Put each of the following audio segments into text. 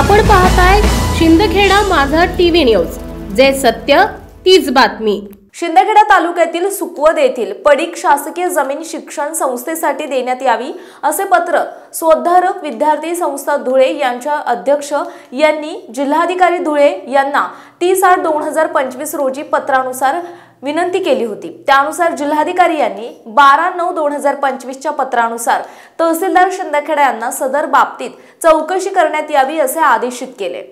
आपण पाहताय शिंदखेडा माझा टीव्ही न्यूज, जे सत्य तीच बातमी। शिंदखेडा तालुक्यातील सुकवद येथील पडीक शासकीय जमीन शिक्षण संस्थेसाठी देण्यात यावी असे पत्र स्वोद्धारक विद्यार्थी संस्था धुळे यांच्या अध्यक्ष यांनी जिल्हाधिकारी धुळे यांना 30/8/2025 रोजी पत्रानुसार विनंती केली होती। त्यानुसार जिल्हाधिकारी यांनी 12/9/2025 च्या पत्रानुसार तहसीलदार शिंदखेडा यांना सदर बाबतीत चौकशी करण्यात यावी असे आदेशित केले।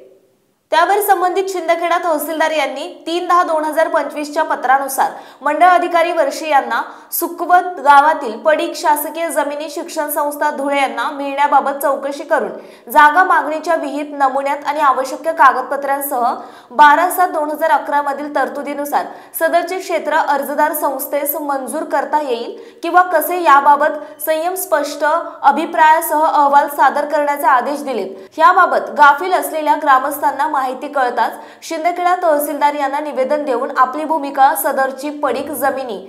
त्यावर संबंधित शिंदखेडा तहसीलदार यांनी 3/10/2025 च्या पत्रानुसार मंडळ अधिकारी वर्षी यांना सुकवद गावातील पडीक शासकीय जमिनी शिक्षण संस्था धुळे यांना मिळण्याबाबत चौकशी करून जागा मागणीच्या विहित नमुन्यात आणि आवश्यक कागदपत्रांसह 12/7/2011 मधील तरतुदीनुसार सदरचे क्षेत्र अर्जदार संस्थेस मंजूर करता येईल किंवा कसे याबाबत संयम स्पष्ट अभिप्रायासह अहवाल सादर करण्याचे आदेश दिलेत। याबाबत गाफील असलेल्या ग्रामस्थांना माहिती कळताच शिंदखेडा तहसीलदार यांना निवेदन देऊन आपली भूमिका सदरची पडीक जमिनी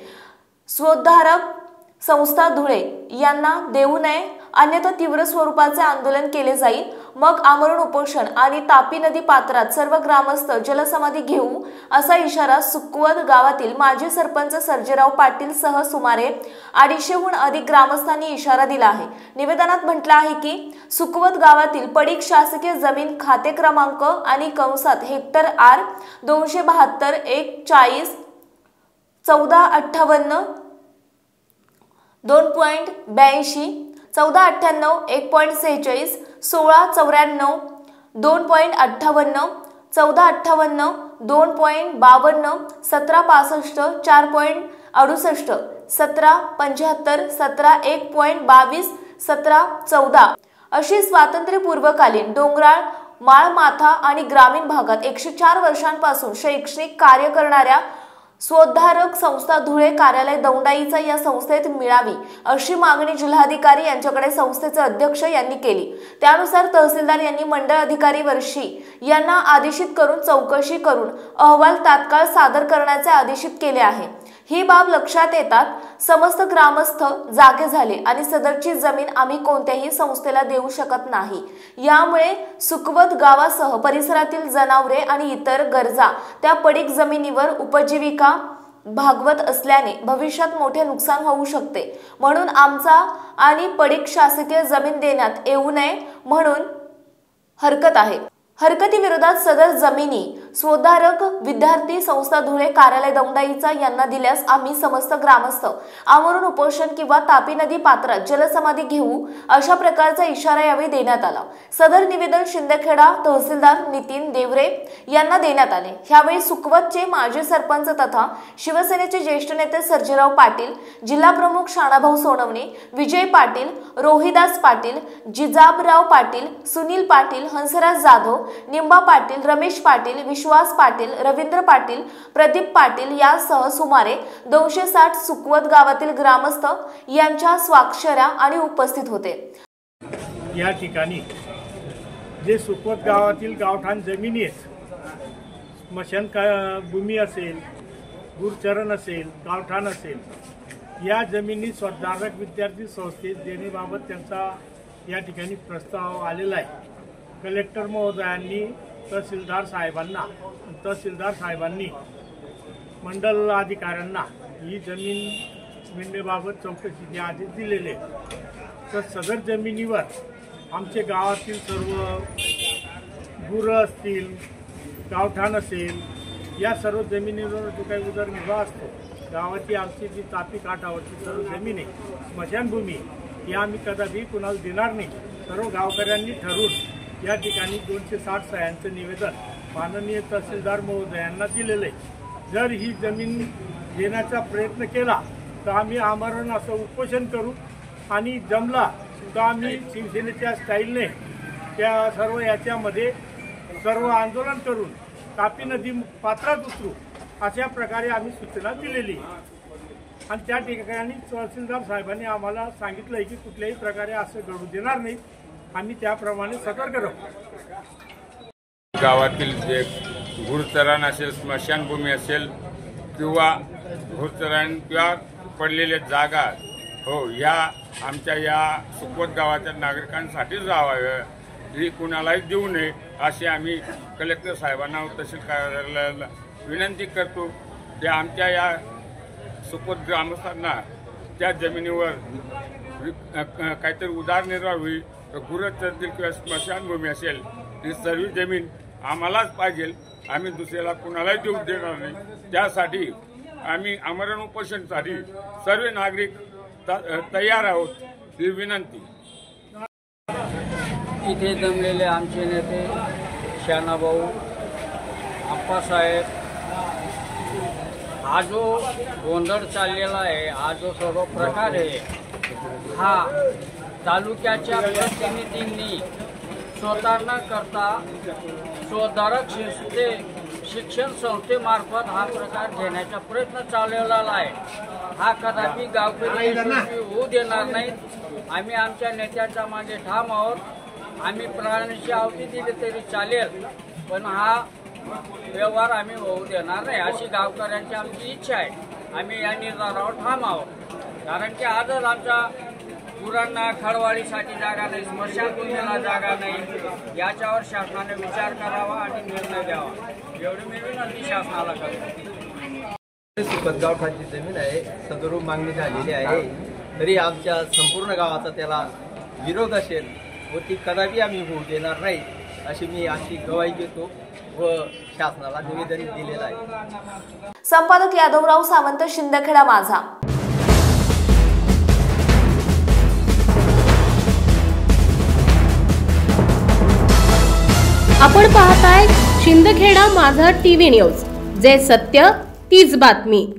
स्वोद्धारक संस्था धुळे यांना देऊ नये, अन्यथा तीव्र स्वरूपाचे आंदोलन केले जाईल। मग आमरण उपोषण आणि तापी नदी पात्रात सर्व ग्रामस्थ जलसमाधी घेऊ असा इशारा सुकवद गावातील माजी सरपंच सर्जेराव पाटील सह सुमारे 250हून अधिक ग्रामस्थांनी इशारा दिला आहे। निवेदनात म्हटलं आहे की सुकवद गावातील पडीक शासकीय जमीन खाते क्रमांक आणि कंसात हेक्टर R 272 140 1458 2.82 1498 1.46 1694 2.58 1458 2.52 1765 4.68 1775 17 1.22 1714 अशी स्वातंत्र्यपूर्वकालीन डोंगराळ माळमाथा आणि ग्रामीण भागात 104 वर्षांपासून शैक्षणिक कार्य करणाऱ्या स्वोद्धारक संस्था धुळे कार्यालय दौंडाईचा या संस्थेत मिळावी अशी मागणी जिल्हाधिकारी यांच्याकडे संस्थेचे अध्यक्ष यांनी केली। त्यानुसार तहसीलदार यांनी मंडळ अधिकारी वर्षी यांना आदेशित करून चौकशी करून अहवाल तात्काळ सादर करण्याचे आदेशित केले आहे। ही बाब लक्षात येतात समस्त ग्रामस्थ जागे झाले आणि सदरची जमीन आम्ही कोणत्याही संस्थेला देऊ शकत नाही। यामुळे सुकवद गावासह परिसरातील जनावरे आणि इतर गरजा त्या पडीक जमिनीवर उपजीविका भागवत असल्याने भविष्यात मोठे नुकसान होऊ शकते, म्हणून आमचा आणि पडीक शासकीय जमीन देण्यात येऊ नये म्हणून हरकत आहे। हरकतीविरोधात सदर जमिनी स्वोद्धारक विद्यार्थी संस्था धुळे कार्यालय दौंडाईचा यांना दिल्यास आम्ही समस्त ग्रामस्थ आमरण उपोषण किंवा तापी नदी पात्रात जलसमाधी घेऊ अशा प्रकारचा इशारा यावेळी देण्यात आला। सदर निवेदन शिंदखेडा तहसीलदार नितीन देवरे यांना देण्यात आले। यावेळी सुकवदचे माजी सरपंच तथा शिवसेनेचे ज्येष्ठ नेते सर्जेराव पाटील, जिल्हा प्रमुख शाणाभाऊ सोनवणे, विजय पाटील, रोहिदास पाटील, जिजाबराव पाटील, सुनील पाटील, हंसराज जाधव, निंबा पाटील, रमेश पाटील, विश्वास पाटील, रवींद्र पाटील, प्रदीप पाटील यासह सुमारे 260 सुकवद गावातील ग्रामस्थ यांच्या स्वाक्षऱ्या आणि उपस्थित होते। या ठिकाणी जे सुकवद गावातील गावठाण जमिनी आहेत, स्मशान भूमी असेल, गुरचरण असेल, गावठाण असेल, या जमिनी स्वोद्धारक विद्यार्थी संस्थेत देण्याबाबत त्यांचा या ठिकाणी प्रस्ताव आलेला आहे। कलेक्टर महोदयांनी तहसीलदार साहेबांनी मंडल अधिकाऱ्यांना ही जमीन मिळण्याबाबत चौकशीचे आदेश दिलेले। तर सदर जमिनीवर आमचे गावातील सर्व गुरं असतील, गावठाण असेल, या सर्व जमिनीवर जो काही उदरनिर्वाह असतो, गावाची आमची जी तापी काठावरची सर्व जमीन आहे, स्मशानभूमी, ही आम्ही कदापि कुणाला देणार नाही। सर्व गावकऱ्यांनी ठरवून या ठिकाणी 260 सह्यांचं निवेदन माननीय तहसीलदार महोदयांना दिलेलं आहे। जर ही जमीन देण्याचा प्रयत्न केला तर आम्ही आमरण असं उपोषण करू आणि जमला तर आम्ही शिवसेनेच्या स्टाईलने त्या सर्व याच्यामध्ये सर्व आंदोलन करून तापी नदी पात्रात उतरू अशा प्रकारे आम्ही सूचना दिलेली आहे। आणि त्या ठिकाणी तहसीलदार साहेबांनी आम्हाला सांगितलं आहे की कुठल्याही प्रकारे असं घडू देणार नाही, आम्ही त्याप्रमाणे सतर्क राहू। गावातील जे गुरचरण असेल, स्मशानभूमी असेल किंवा गुरचरण किंवा पडलेल्या जागा हो या आमच्या या सुकवद गावाच्या नागरिकांसाठीच राहाव्या, ही कुणालाही देऊ नये अशी आम्ही कलेक्टर साहेबांना व तहसील कार्यालयाला विनंती करतो की आमच्या या सुपूर्द ग्रामस्थांना त्या जमिनीवर काहीतरी उदरनिर्वाह होईल. गुरचरतील किंवा स्मशानभूमी असेल ही सर्व जमीन आम्हालाच पाहिजे. आम्ही दुसऱ्याला कुणालाही देऊ देणार नाही. त्यासाठी आम्ही आमरण उपोषणासाठी सर्व नागरिक तयार आहोत ही विनंती. इथे जमलेले आमचे नेते शानाभाऊ आप्पासाहेब, हा जो गोंधळ चाललेला आहे, हा जो सर्व प्रकार आहे, हा तालुक्याच्या प्रतिनिधींनी स्वतः न करता स्वधारक शिक्षण संस्थेमार्फत हा प्रकार घेण्याचा प्रयत्न चालवलेला आहे. हा कदापि गावकरी यशस्वी होऊ देणार नाहीत. आम्ही आमच्या नेत्याच्या मागे ठाम आहोत. आम्ही प्राणाची आहुती दिली तरी चालेल, पण हा व्यवहार आम्ही होऊ देणार नाही अशी गावकऱ्यांची आमची इच्छा आहे. आम्ही या निर्धारावर ठाम आहोत. कारण की आजच आमच्या गुरांना खळवाळीसाठी जागा नाही, स्मशानभूमीला जागा नाही. याच्यावर शासनाने विचार करावा आणि निर्णय द्यावा एवढी मी विनंती शासनाला करतो. सुपतगाव ठाची जमीन आहे, सदरू मागणी झालेली आहे. तरी आमच्या संपूर्ण गावाचा त्याला विरोध असेल व ती कदापि आम्ही होऊ देणार नाही अशी मी आजची गवाही देतो व शासनाला निवेदन दिलेलं आहे. संपादक यादवराव सावंत, शिंदखेडा माझा. आपण पाहताय शिंदखेडा माझा टीव्ही न्यूज, जे सत्य तीच बातमी.